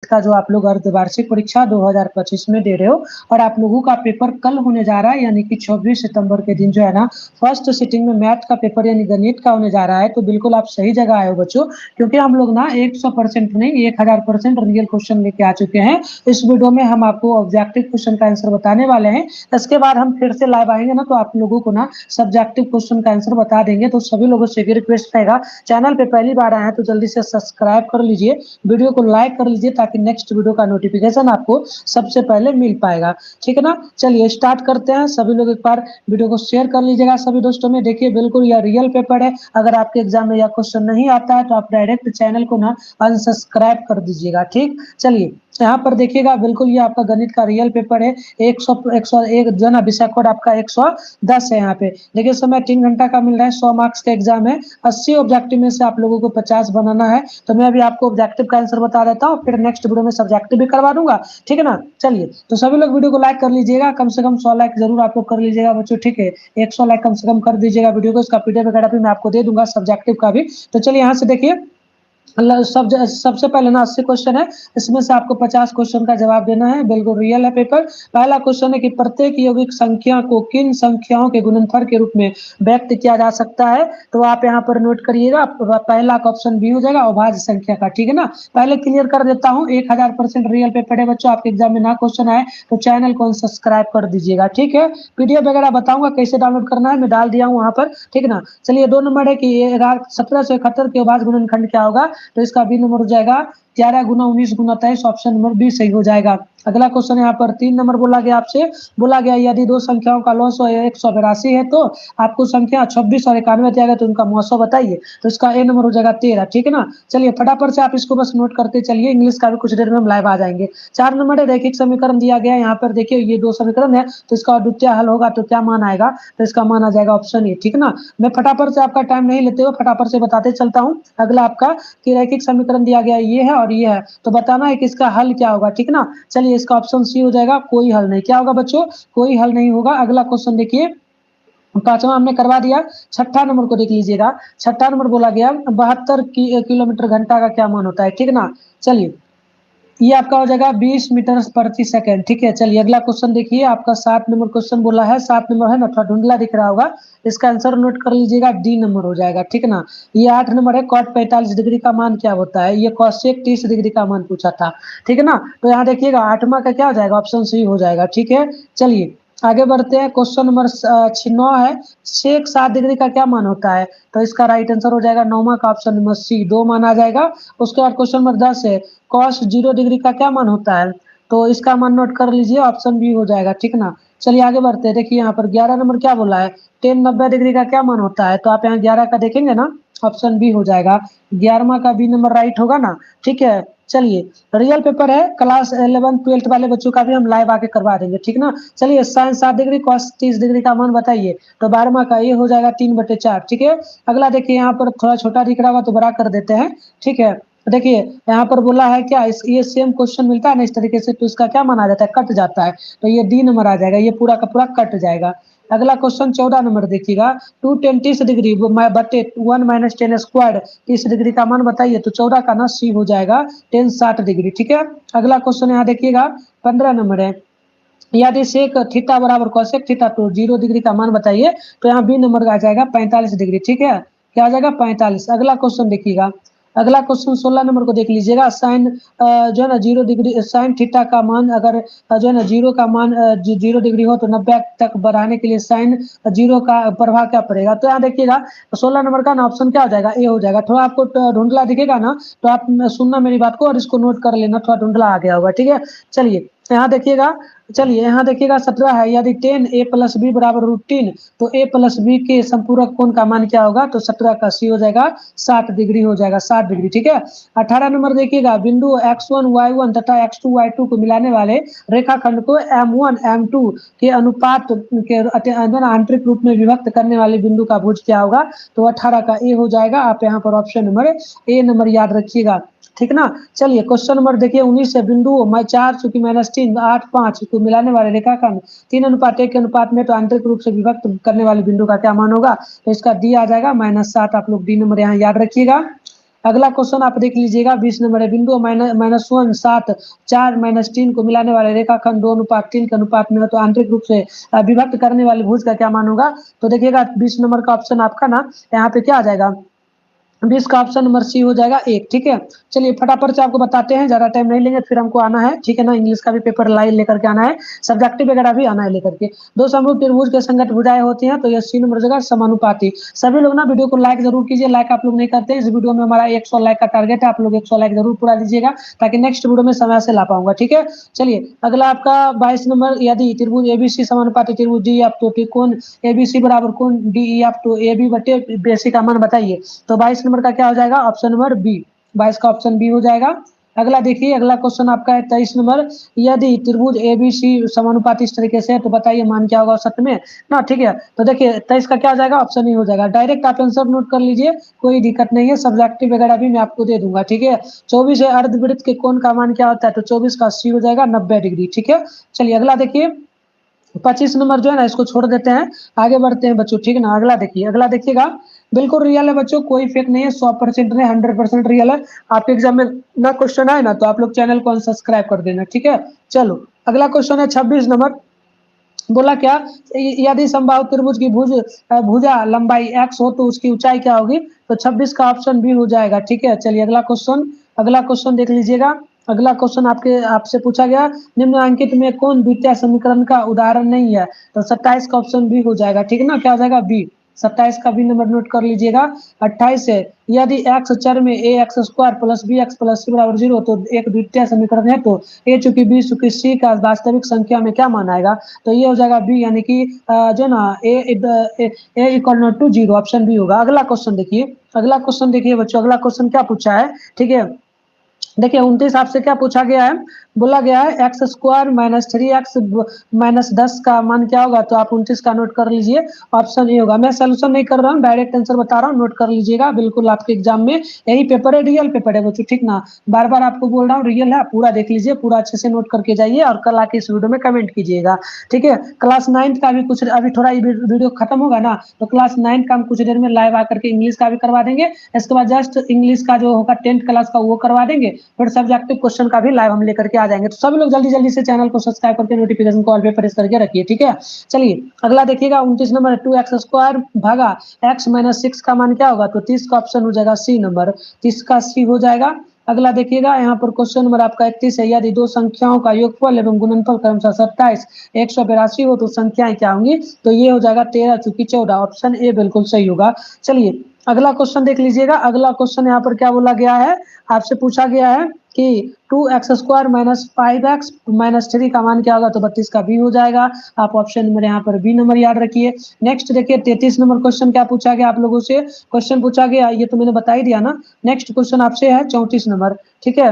का जो आप लोग अर्धवार्षिक परीक्षा 2025 में दे रहे हो, और आप लोगों का पेपर कल होने जा रहा है, यानी कि 24 सितंबर के दिन जो है ना फर्स्ट सिटिंग में मैथ का पेपर यानी गणित का होने जा रहा है। तो बिल्कुल आप सही जगह आए हो बच्चों, क्योंकि हम लोग ना 100% नहीं 1000% रियल क्वेश्चन लेके आ चुके हैं। इस वीडियो में हम आपको ऑब्जेक्टिव क्वेश्चन का आंसर बताने वाले हैं। इसके बाद हम फिर से लाइव आएंगे ना, तो आप लोगों को ना सब्जेक्टिव क्वेश्चन का आंसर बता देंगे। तो सभी लोगों से भी रिक्वेस्ट रहेगा, चैनल पे पहली बार आए हैं तो जल्दी से सब्सक्राइब कर लीजिए, वीडियो को लाइक कर लीजिए, ताकि नेक्स्ट वीडियो का नोटिफिकेशन आपको सबसे पहले मिल पाएगा। ठीक है ना, चलिए स्टार्ट करते हैं। सभी लोग एक बार वीडियो को शेयर कर लीजिएगा सभी दोस्तों में। देखिए बिल्कुल यह रियल पेपर है, अगर आपके एग्जाम में यह क्वेश्चन नहीं आता है तो आप डायरेक्ट चैनल को ना अनसब्सक्राइब कर दीजिएगा। ठीक, चलिए यहाँ पर देखिएगा, बिल्कुल ये आपका गणित का रियल पेपर है। 101 जो ना विषय कोड आपका 110 है। यहाँ पे देखिए समय 3 घंटा का मिल रहा है, 100 मार्क्स का एग्जाम है। 80 ऑब्जेक्टिव में से आप लोगों को 50 बनाना है। तो मैं अभी आपको ऑब्जेक्टिव का आंसर बता देता हूँ, फिर नेक्स्ट वीडियो में सब्जेक्टिव भी करवा दूंगा। ठीक है ना, चलिए तो सभी लोग वीडियो को लाइक कर लीजिएगा, कम से कम 100 लाइक जरूर आप लोग कर लीजिएगा बच्चों। ठीक है, 100 लाइक कम से कम कर दीजिएगा वीडियो को। इसका पीडीएफ वगैरह भी मैं आपको दे दूंगा सब्जेक्टिव का भी। तो चलिए यहाँ से देखिए, सबसे पहले ना 80 क्वेश्चन है, इसमें से आपको 50 क्वेश्चन का जवाब देना है। बिल्कुल रियल है पेपर। पहला क्वेश्चन है कि प्रत्येक यौगिक संख्या को किन संख्याओं के गुणनफल के रूप में व्यक्त किया जा सकता है। तो आप यहाँ पर नोट करिएगा, पहला का ऑप्शन बी हो जाएगा अभाज्य संख्या का। ठीक है ना, पहले क्लियर कर देता हूँ, 1000% रियल पेपर है बच्चों। आपके एग्जाम में ना क्वेश्चन आए तो चैनल को सब्सक्राइब कर दीजिएगा। ठीक है, पीडीएफ वगैरह बताऊंगा कैसे डाउनलोड करना है, मैं डाल दिया हूँ वहां पर। ठीक है ना, चलिए 2 नंबर है कि 1771 के अभाज्य गुणनखंड क्या होगा। तो इसका बी नंबर हो जाएगा 11 गुना 19 गुना 23, ऑप्शन नंबर बी सही हो जाएगा। अगला क्वेश्चन यहाँ पर 3 नंबर बोला गया आपसे, बोला गया यदि दो संख्याओं का लॉस 182 है तो आपको संख्या 26 और 91 दिया गया, तो उनका मौसो बताइए। तो इसका ए नंबर हो जाएगा 13। ठीक है ना, चलिए फटाफट से आप इसको बस नोट करते चलिए, इंग्लिश का भी कुछ देर में हम लाइव आ जाएंगे। 4 नंबर है रैखिक समीकरण दिया गया है। यहाँ पर देखिए ये 2 समीकरण है, तो इसका द्वितीय हल होगा तो क्या मान आएगा। तो इसका मान आ जाएगा ऑप्शन ए। ठीक है ना, मैं फटाफट से आपका टाइम नहीं लेते हुए फटाफट से बताते चलता हूँ। अगला आपका कि रैखिक समीकरण दिया गया ये है और ये है, तो बताना है कि इसका हल क्या होगा। ठीक है ना, चलिए इसका ऑप्शन सी हो जाएगा कोई हल नहीं। क्या होगा बच्चों, कोई हल नहीं होगा। अगला क्वेश्चन देखिए, पांचवा हमने करवा दिया। छठा नंबर को देख लीजिएगा, छठा नंबर बोला गया 72 किलोमीटर घंटा का क्या मान होता है। ठीक है ना, चलिए ये आपका हो जाएगा 20 मीटर प्रति सेकंड। ठीक है, चलिए अगला क्वेश्चन देखिए, आपका 7 नंबर क्वेश्चन बोला है। 7 नंबर है ना, थोड़ा धुंधला दिख रहा होगा, इसका आंसर नोट कर लीजिएगा, डी नंबर हो जाएगा। ठीक है ना, ये 8 नंबर है, कॉट 45 डिग्री का मान क्या होता है। ये कॉसेक 30 डिग्री का मान पूछा था। ठीक है ना, तो यहाँ देखिएगा 8वां का क्या हो जाएगा, ऑप्शन सी हो जाएगा। ठीक है, चलिए आगे बढ़ते हैं। क्वेश्चन नंबर 9 है, सेक 7 डिग्री का क्या मान होता है। तो इसका राइट आंसर हो जाएगा 9वां का ऑप्शन नंबर सी, 2 मान आ जाएगा। उसके बाद क्वेश्चन नंबर 10 है, कॉस 0 डिग्री का क्या मान होता है। तो इसका मान नोट कर लीजिए, ऑप्शन बी हो जाएगा। ठीक है ना, चलिए आगे बढ़ते हैं। देखिए यहाँ पर 11 नंबर क्या बोला है, टेन 90 डिग्री का क्या मान होता है। तो आप यहाँ 11 का देखेंगे ना, ऑप्शन बी हो जाएगा। 11वां का बी नंबर राइट होगा ना। ठीक है, चलिए रियल पेपर है, क्लास 11 12 वाले बच्चों का भी हम लाइव आके करवा देंगे। ठीक ना, चलिए साइन 7 डिग्री कॉस 30 डिग्री का मान बताइए। तो 12वां का ये हो जाएगा 3/4। ठीक है, अगला देखिए यहाँ पर थोड़ा छोटा दिख रहा होगा तो बड़ा कर देते हैं। ठीक है, देखिए यहाँ पर बोला है क्या, ये सेम क्वेश्चन मिलता है ना इस तरीके से, तो इसका क्या माना जाता है, कट जाता है। तो ये डी नंबर आ जाएगा, ये पूरा का पूरा कट जाएगा। अगला क्वेश्चन 14 नंबर देखिएगा, 2 10 डिग्री बटे 1 माइनस 10 स्क्वायर 30 डिग्री का मान बताइए। तो 14 का ना सी हो जाएगा 10 60 डिग्री। ठीक है, अगला क्वेश्चन यहाँ देखिएगा 15 नंबर है, यदि सेक थीटा बराबर कॉसेक थीटा तो 0 डिग्री का मान बताइए। तो यहाँ बी नंबर का आ जाएगा 45 डिग्री। ठीक है, क्या आ जाएगा 45। अगला क्वेश्चन देखिएगा, अगला क्वेश्चन 16 नंबर को देख लीजिएगा, साइन जो है ना 0 डिग्री साइन थीटा का मान अगर जो है ना 0 का मान 0 डिग्री हो तो 90 तक बढ़ाने के लिए साइन 0 का प्रभाव क्या पड़ेगा। तो यहाँ देखिएगा 16 नंबर का ना ऑप्शन क्या हो जाएगा, ए हो जाएगा। थोड़ा आपको ढूंढला दिखेगा ना, तो आप सुनना मेरी बात को और इसको नोट कर लेना, थोड़ा ढूंढला आ गया होगा। ठीक है, चलिए यहाँ देखिएगा, चलिए यहाँ देखिएगा 17 है, यदि 10 a प्लस बी बराबर √3 तो a प्लस बी के संपूरक कोण का मान क्या होगा। तो 17 का सी हो जाएगा 60 डिग्री हो जाएगा, 60 डिग्री। ठीक है, 18 नंबर देखिएगा, बिंदु x1 y1 तथा x2 y2 को मिलाने वाले रेखाखंड को m1 m2 के अनुपात के आंतरिक रूप में विभक्त करने वाले बिंदु का भुज क्या होगा। तो 18 का ए हो जाएगा। आप यहाँ पर ऑप्शन नंबर ए नंबर याद रखिएगा। ठीक ना, चलिए क्वेश्चन नंबर देखिए 19 से, बिंदु 4 चूंकि -3 8 5 को मिलाने वाले रेखाखंड 3:1 के अनुपात में तो आंतरिक रूप से विभक्त करने वाले बिंदु का क्या मान होगा। तो इसका डी आ जाएगा -7। आप लोग डी नंबर यहाँ याद रखिएगा। अगला क्वेश्चन आप देख लीजिएगा 20 नंबर है, बिंदु -1 7 4 -3 को मिलाने वाले रेखाखंड 2:3 के अनुपात में है, तो आंतरिक रूप से विभक्त करने वाली भुज का क्या मान होगा? तो देखिएगा 20 नंबर का ऑप्शन आपका ना यहाँ पे क्या आ जाएगा, 20 का ऑप्शन नंबर सी हो जाएगा 1। ठीक है, चलिए फटाफट से आपको बताते हैं, ज़्यादा टाइम नहीं लेंगे, फिर हमको आना है, ठीक है ना, इंग्लिश का भी पेपर लाइव लेकर के आना है, सब्जेक्टिव वगैरह भी आना है लेकर के। दो समरूप त्रिभुज के संगत भुजाएं होती हैं, तो यह सी नंबर जगह समानुपाती। सभी लोग ना वीडियो को लाइक जरूर कीजिए, लाइक आप लोग नहीं करते, इस वीडियो में हमारा 100 लाइक का टारगेट है, आप लोग 100 लाइक जरूर पूरा दीजिएगा, ताकि नेक्स्ट वीडियो में समय से ला पाऊंगा। ठीक है, चलिए अगला आपका 22 नंबर, यदि त्रिभुज एबीसी समानुपाती त्रिभुज डी आप तो कोण एबीसी बराबर कोण डी आप तो ए बी बटे बेसी का मान बताइए। तो 22 नंबर का क्या हो जाएगा, ऑप्शन नंबर बी, 22 का ऑप्शन बी हो जाएगा। अगला देखिए, अगला क्वेश्चन आपका है 23 नंबर, यदि त्रिभुज एबीसी समानुपाती इस तरीके से है, तो बताइए मान क्या होगा औसत में ना। ठीक है, तो देखिए 23 का क्या हो जाएगा, ऑप्शन ही हो जाएगा। डायरेक्ट आप आंसर नोट कर लीजिए, कोई दिक्कत नहीं है, सब्जेक्टिव वगैरह भी मैं आपको दे दूंगा। ठीक है, 24 है अर्धवृत्त के कोण का मान क्या होता है, तो 24 का 80 हो जाएगा, 90 डिग्री। ठीक है, चलिए अगला देखिए 25 नंबर जो है ना, इसको छोड़ देते हैं, आगे बढ़ते हैं बच्चों। ठीक है ना, अगला देखिए, अगला देखिएगा, बिल्कुल रियल है बच्चों, कोई फेक नहीं है, 100% नहीं, 100% रियल है। आपके एग्जाम में ना क्वेश्चन आए ना, तो आप लोग चैनल को अनसब्सक्राइब कर देना। ठीक है, चलो अगला क्वेश्चन है 26 नंबर, बोला क्या, यदि समबाहु त्रिभुज की भुजा लंबाई x हो, तो उसकी ऊंचाई क्या होगी? तो 26 का ऑप्शन बी हो जाएगा। ठीक है, चलिए अगला क्वेश्चन, अगला क्वेश्चन देख लीजिएगा। अगला क्वेश्चन आपसे पूछा गया, निम्नलिखित में कौन द्वितीय समीकरण का उदाहरण नहीं है? तो 27 का ऑप्शन बी हो जाएगा। ठीक है ना, क्या हो जाएगा, बी। 27 का बी नंबर नोट कर लीजिएगा। 28 है, यदि एक्स चर में A X square plus B X plus C बराबर 0, तो एक द्वितीय समीकरण है, तो ए चूंकि बी चूंकि सी का वास्तविक संख्या में क्या मान आएगा? तो ये हो जाएगा बी, यानी कि जो ना ए इक्वल टू 0, ऑप्शन बी होगा। अगला क्वेश्चन देखिए, अगला क्वेश्चन देखिए बच्चों, अगला क्वेश्चन क्या पूछा है? ठीक है, देखिए 29 आपसे क्या पूछा गया है, बोला गया है एक्स स्क्वायर -3x -10 का मान क्या होगा? तो आप 29 का नोट कर लीजिए, ऑप्शन ए होगा। मैं सोल्यूशन नहीं कर रहा हूँ, डायरेक्ट आंसर बता रहा हूँ, नोट कर लीजिएगा, बिल्कुल आपके एग्जाम में यही पेपर है, रियल पेपर है बच्चों। ठीक ना, बार बार आपको बोल रहा हूँ, रियल है, पूरा देख लीजिए, पूरा अच्छे से नोट करके जाइए, और कल आके इस वीडियो में कमेंट कीजिएगा। ठीक है, क्लास 9 का भी कुछ अभी थोड़ा वीडियो खत्म होगा ना, तो क्लास 9 का हम कुछ देर में लाइव आकर के इंग्लिश का भी करवा देंगे, इसके बाद जस्ट इंग्लिश का जो होगा 10th क्लास का वो करवा देंगे, फिर सब्जेक्टिव क्वेश्चन का भी लाइव हम लेकर के आ जाएंगे। तो सभी लोग जल्दी जल्दी से चैनल को सब्सक्राइब करके नोटिफिकेशन को ऑल पे प्रेस करके रखिए। ठीक है, चलिए अगला देखिएगा 29 नंबर, 2x स्क्वायर भागा x -6 का मान क्या होगा? तो 30 का ऑप्शन हो जाएगा सी नंबर, 30 का सी हो जाएगा। अगला देखिएगा, यहाँ पर क्वेश्चन नंबर आपका 31 है, यदि दो संख्याओं का योगफल एवं गुणनफल क्रमशः 27 182 हो, तो संख्याएं क्या होंगी? तो ये हो जाएगा 13 चूंकि 14, ऑप्शन ए बिल्कुल सही होगा। चलिए अगला क्वेश्चन देख लीजिएगा, अगला क्वेश्चन यहाँ पर क्या बोला गया है, आपसे पूछा गया है कि 2x स्क्वायर -5x -3 का मान क्या होगा? तो 32 का बी हो जाएगा। आप ऑप्शन नंबर यहाँ पर बी नंबर याद रखिए। नेक्स्ट देखिए 33 नंबर क्वेश्चन क्या पूछा गया आप लोगों से, क्वेश्चन पूछा गया, ये तो मैंने बता ही दिया ना। नेक्स्ट क्वेश्चन आपसे है 34 नंबर। ठीक है,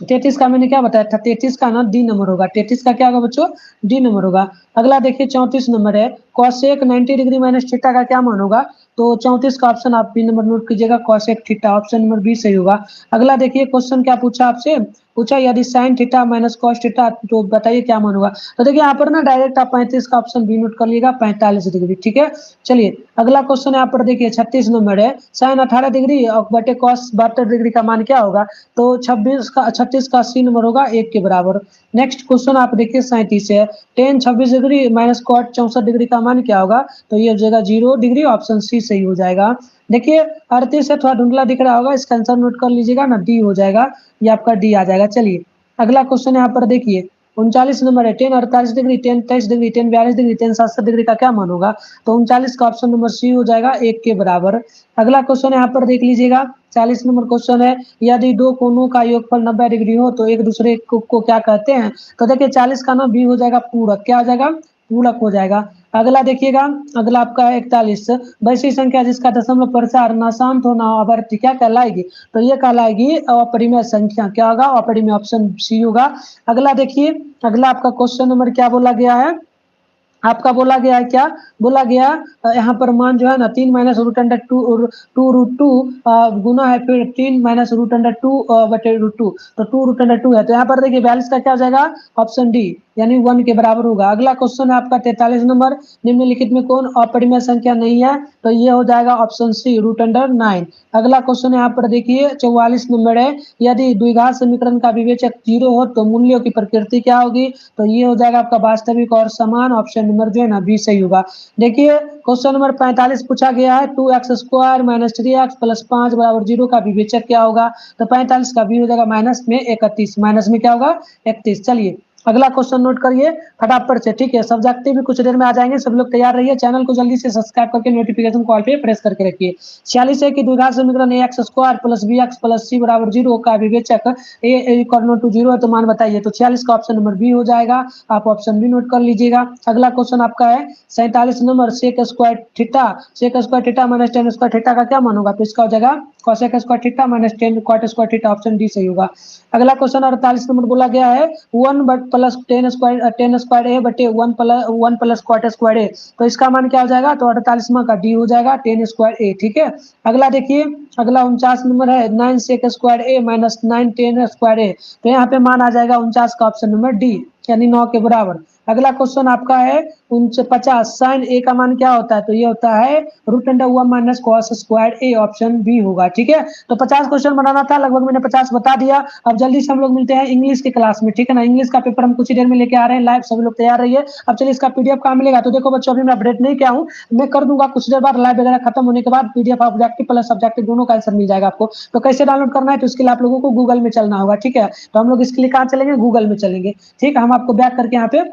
33 का मैंने क्या बताया था, 33 का ना डी नंबर होगा, 33 का क्या होगा बच्चों? डी नंबर होगा। अगला देखिए 34 नंबर है, कॉसेक 90 डिग्री माइनस थीटा का क्या मान होगा? तो 34 का ऑप्शन आप बी नंबर नोट कीजिएगा, cosec theta, option number B सही होगा। अगला देखिए क्वेश्चन क्या पूछा आपसे, पूछा यदि sine theta minus cos theta, तो बताइए क्या मान होगा? तो देखिए यहाँ पर ना डायरेक्ट आप 35 का ऑप्शन बी नोट कर लीजिएगा, 45 डिग्री। ठीक है, चलिए अगला क्वेश्चन यहाँ पर देखिए 36 नंबर है, साइन 18 डिग्री और बटे कॉस 72 डिग्री का मान क्या होगा? तो 36 का सी नंबर होगा 1 के बराबर। नेक्स्ट क्वेश्चन आप देखिए 37 है, tan 26 degree minus cot 64 degree का मान क्या होगा? तो ये हो जाएगा 0 डिग्री, ऑप्शन सी सही हो जाएगा। देखिए 38 है, थोड़ा धुंधला दिख रहा होगा, इसका आंसर नोट कर लीजिएगा ना, डी हो जाएगा, ये आपका डी आ जाएगा। चलिए अगला क्वेश्चन यहाँ पर देखिए 39 नंबर है, ten 48 degree, ten 23 degree, ten 42 degree, ten 67 degree का क्या मान होगा? तो 39 का ऑप्शन नंबर सी हो जाएगा, 1 के बराबर। अगला क्वेश्चन यहाँ पर देख लीजिएगा 40 नंबर क्वेश्चन है, यदि दो कोणों का योगफल 90 डिग्री हो, तो एक दूसरे को क्या कहते हैं? तो देखिए 40 का ना बी हो जाएगा पूरक, क्या हो जाएगा? पूरक हो जाएगा। अगला देखिएगा, अगला आपका है 41, वैसी संख्या जिसका दशमलव प्रसार ना शांत हो ना आवर्त क्या कहलाएगी? तो ये कहलाएगी अपरिमेय संख्या, क्या होगा? अपरिमेय, ऑप्शन सी होगा। अगला देखिए, अगला आपका क्वेश्चन नंबर क्या बोला गया है, आपका बोला गया है, क्या बोला गया यहाँ पर मान जो है ना 3 माइनस रूट अंडर टू गुना है, फिर 3 माइनस रूट अंडर टू बटे रूट टू, तो 2 रूट अंडर टू है, तो यहाँ पर देखिए 42 का क्या हो जाएगा? ऑप्शन डी, यानी 1 के बराबर होगा। अगला क्वेश्चन है आपका 43 नंबर, निम्नलिखित में कौन अपरिमेय संख्या नहीं है? तो ये हो जाएगा ऑप्शन सी √9। अगला क्वेश्चन यहाँ पर देखिए 44 नंबर है, यदि द्विघात समीकरण का विवेचक 0 हो तो मूल्यों की प्रकृति क्या होगी? तो ये हो जाएगा आपका वास्तविक और समान। ऑप्शन नंबर जो है ना बी सही होगा। देखिए क्वेश्चन नंबर 45 पूछा गया है 2x² - 3x + 5 = 0 का विवेचक क्या होगा? तो 45 का बी हो जाएगा माइनस में 31, माइनस में क्या होगा 31। चलिए अगला क्वेश्चन नोट करिए फटाफट से, ठीक है। सब्जेक्टिव भी कुछ देर में आ जाएंगे, सब लोग तैयार रहिए। चैनल को जल्दी से सब्सक्राइब करके नोटिफिकेशन कॉल पे प्रेस करके रखिए। 46 है कि द्विघात समीकरण ax² + bx + c = 0 का विवेचक a = 0 है, तो मान बताइए। तो 46 का ऑप्शन नंबर बी हो जाएगा। आप ऑप्शन बी नोट कर लीजिएगा। अगला क्वेश्चन आपका है 47 number, sec² theta - tan² theta का क्या मान होगा? तो इसका हो जाएगा cosec² theta - tan cot² theta. Option D सही होगा। अगला क्वेश्चन 48 नंबर बोला गया है 1 + tan² a बटे 1 + cot²a, तो इसका मान क्या हो जाएगा? तो 48वां का डी हो जाएगा tan²a, ठीक है। अगला देखिए, अगला 49 नंबर है 9 sec² a - 9 tan²a, तो यहाँ पे मान आ जाएगा 49 का ऑप्शन नंबर डी, यानी 9 के बराबर। अगला क्वेश्चन आपका है 50 sin a का मान क्या होता है? तो ये होता है √1 - cos²a, ऑप्शन बी होगा, ठीक है। तो 50 क्वेश्चन बनाना था, लगभग मैंने 50 बता दिया। अब जल्दी से हम लोग मिलते हैं इंग्लिश की क्लास में, ठीक है ना। इंग्लिश का पेपर हम कुछ ही देर में लेके आ रहे हैं लाइव, सभी लोग तैयार रहिए। अब चलिए इसका पीडीएफ कहाँ मिलेगा? तो देखो बच्चों, अभी मैं अपडेट नहीं किया हूँ, मैं कर दूंगा कुछ देर बाद, लाइव वगैरह खत्म होने के बाद पीडीएफ ऑब्जेक्टिव प्लस सब्जेक्टिव दोनों का आंसर मिल जाएगा आपको। तो कैसे डाउनलोड करना है? तो इसके लिए आप लोगों को गूगल में चलना होगा, ठीक है। तो हम लोग इसके लिए कहाँ चलेंगे? गूगल में चलेंगे, ठीक है। हम आपको बैक करके यहाँ पे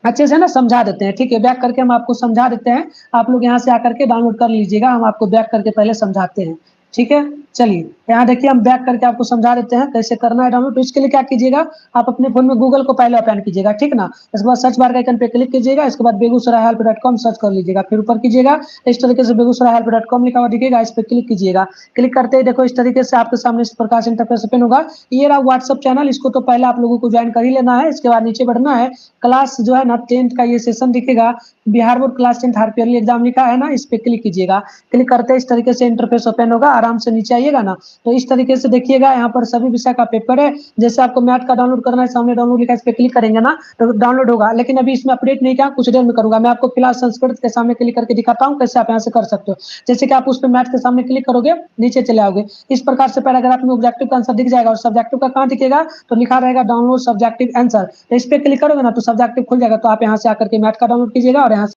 अच्छे से ना समझा देते हैं, ठीक है। बैक करके हम आपको समझा देते हैं, आप लोग यहाँ से आकर के डाउनलोड कर लीजिएगा। हम आपको बैक करके पहले समझाते हैं, ठीक है। चलिए यहाँ देखिए, हम बैक करके आपको समझा देते हैं कैसे करना है डाउनलोड। तो इसके लिए क्या कीजिएगा, आप अपने फोन में गूगल को पहले ओपन कीजिएगा, ठीक ना। इसके बाद सर्च बार के आइकन पे क्लिक कीजिएगा, इसके बाद begusarahihelp.com सर्च कर लीजिएगा, फिर ऊपर कीजिएगा, इस तरीके से begusarahihelp.com लिखा हुआ दिखेगा, इस पे क्लिक कीजिएगा। क्लिक करते ही देखो इस तरीके से आपके सामने इस प्रकार से इंटरफेस ओपन होगा। ये रहा व्हाट्सएप चैनल, इसको तो पहले आप लोगों को ज्वाइन कर ही लेना है। इसके बाद नीचे बढ़ना है, क्लास जो है ना 10th का ये सेशन दिखेगा, Bihar board class 10th half yearly exam लिखा है ना, इस पे क्लिक कीजिएगा। क्लिक करते इस तरीके से इंटरफेस ओपन होगा, आराम से नीचे आइएगा ना, तो इस तरीके से देखिएगा यहाँ पर सभी विषय का पेपर है। जैसे आपको मैथ का डाउनलोड करना है, सामने डाउनलोड लिखा है, इस पे क्लिक करेंगे ना तो डाउनलोड होगा। लेकिन अभी इसमें अपडेट नहीं किया, कुछ देर में करूंगा। मैं आपको फिलहाल संस्कृत के सामने क्लिक करके दिखाता हूँ कैसे आप यहाँ से कर सकते हो। जैसे कि आप उस पर मैथ के सामने क्लिक करोगे, नीचे चले आओगे, इस प्रकार से पैराग्राफ में ऑब्जेक्टिव का आंसर दिख जाएगा, और सब्जेक्टिव का कहाँ दिखेगा? तो लिखा रहेगा डाउनलोड सब्जेक्टिव आंसर, तो इस पे क्लिक करोगे ना तो सब्जेक्टिव खुल जाएगा। तो आप यहाँ से आकर के मैथ का डाउनलोड कीजिएगा और यहाँ